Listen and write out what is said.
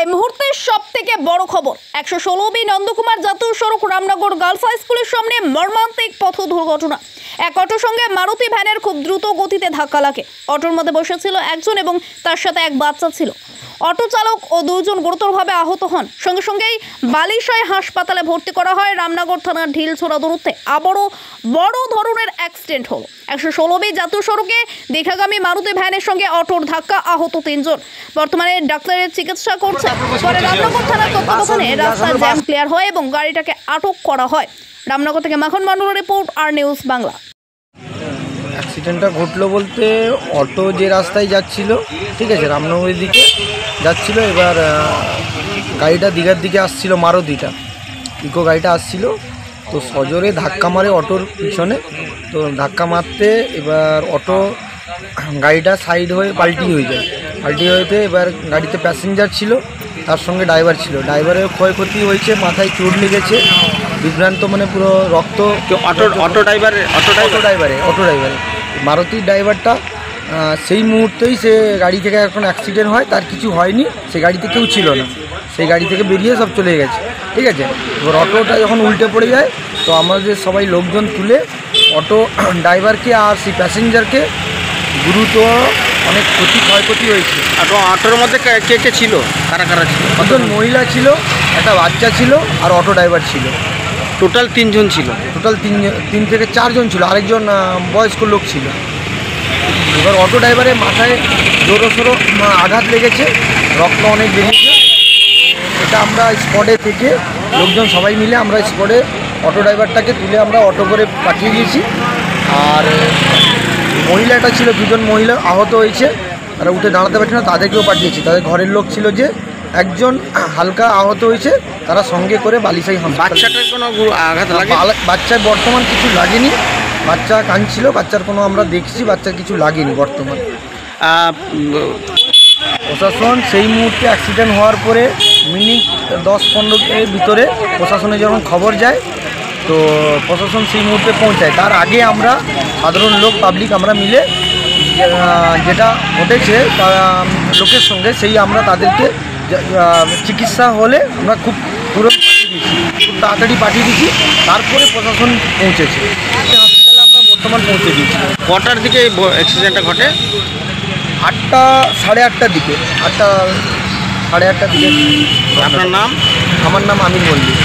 এই মুহূর্তে সবথেকে বড় খবর 116 নন্দকুমার জাতীয় সড়ক রামনগর গার্লস হাই স্কুলের সামনে মর্মান্তিক পথ দুর্ঘটনা। এক অটোর সঙ্গে মারুতি ভ্যানের খুব দ্রুত গতিতে ধাক্কা লাগে। অটোর মধ্যে বসেছিল একজন এবং তার সাথে এক বাচ্চা ছিল। অটো চালক ও দুজন গুরুতরভাবে আহত হন। সঙ্গে সঙ্গেই বালিশায় হাসপাতালে ভর্তি করা হয়। রামনগর থানার ঢিলছোড়া দূরত্বে আবারও বড় ধরনের অ্যাক্সিডেন্ট হলো। 116 জাতীয় সড়কে দীঘাগামী মারুতি ভ্যানের সঙ্গে অটোর ধাক্কা, আহত 3 জন। বর্তমানে ডাক্তারের চিকিৎসা করছে। পরে রামনগর থানার তত্ত্বাবধানে রাস্তার জ্যাম ক্লিয়ার হয় এবং গাড়িটাকে আটক করা হয়। রামনগর থেকে মাখন মণ্ডলের রিপোর্ট, আর নিউজ বাংলা। অ্যাক্সিডেন্টটা ঘটলো বলতে, অটো যে রাস্তায় যাচ্ছিল, ঠিক আছে, রামনগরের দিকে যাচ্ছিল। এবার গাড়িটা দীঘার দিকে আসছিল, মারুতিটা ইকো গাড়িটা আসছিল, তো সজোরে ধাক্কা মারে অটোর পিছনে। তো ধাক্কা মারতে এবার অটো গাড়িটা সাইড হয়ে পাল্টি হয়ে যায়। পাল্টি হয়েতে এবার গাড়িতে প্যাসেঞ্জার ছিল, তার সঙ্গে ড্রাইভার ছিল। ড্রাইভারের ক্ষয়ক্ষতি হয়েছে, মাথায় চোট লেগেছে, বিভ্রান্ত, মানে পুরো রক্ত। অটো ড্রাইভারে মারুতির ড্রাইভারটা সেই মুহূর্তেই সে গাড়ি থেকে এখন অ্যাক্সিডেন্ট হয়, তার কিছু হয়নি, সে গাড়িতে কেউ ছিল না, সেই গাড়ি থেকে বেরিয়ে সব চলে গেছে, ঠিক আছে। এবার অটোটা যখন উল্টে পড়ে যায়, তো আমাদের সবাই লোকজন তুলে অটো ড্রাইভারকে আর সেই প্যাসেঞ্জারকে গুরুতর অনেক ক্ষয়ক্ষতি হয়েছে। অটোর মধ্যে কে কে ছিল, কারা কারা ছিল? একজন মহিলা ছিল, একটা বাচ্চা ছিল, আর অটো ড্রাইভার ছিল। টোটাল 3 জন ছিল। টোটাল 3 থেকে 4 জন ছিল, আরেকজন বয়স্ক লোক ছিল। এবার অটো ড্রাইভারের মাথায় জোরসোরো আঘাত লেগেছে, রক্ত অনেক বেরিয়েছে। এটা আমরা স্পটে থেকে লোকজন সবাই মিলে আমরা স্পটে অটো ড্রাইভারটাকে তুলে আমরা অটো করে পাঠিয়ে দিয়েছি। আর মহিলাটা ছিল, 2 জন মহিলা আহত হয়েছে, তারা উঠে দাঁড়াতে পারছে না, তাদেরকেও পাঠিয়েছি। তাদের ঘরের লোক ছিল যে একজন হালকা আহত হয়েছে, তারা সঙ্গে করে বালিশাই বাচ্চাটার কোনো আঘাত লাগে? বাচ্চার বর্তমান কিছু লাগেনি, বাচ্চা কাঁদছিল, বাচ্চার কোনো আমরা দেখছি, বাচ্চার কিছু লাগেনি বর্তমান। প্রশাসন সেই মুহূর্তে অ্যাক্সিডেন্ট হওয়ার পরে মিনিট 10-15 এর ভিতরে প্রশাসনে যখন খবর যায়, তো প্রশাসন সেই মুহূর্তে পৌঁছায়। তার আগে আমরা সাধারণ লোক, পাবলিক, আমরা মিলে যেটা ঘটেছে লোকের সঙ্গে, সেই আমরা তাদেরকে চিকিৎসা হলে আমরা খুব তাড়াতাড়ি পাঠিয়ে দিচ্ছি। তারপরে প্রশাসন পৌঁছেছে, হসপিটালে আমরা বর্তমান পৌঁছে দিয়েছি। কটার দিকে অ্যাক্সিডেন্টটা ঘটে? 8টা, 8:30টার দিকে, 8টা, 8:30টার দিকে। আপনার নাম? আমার নাম আমির মল্লিক।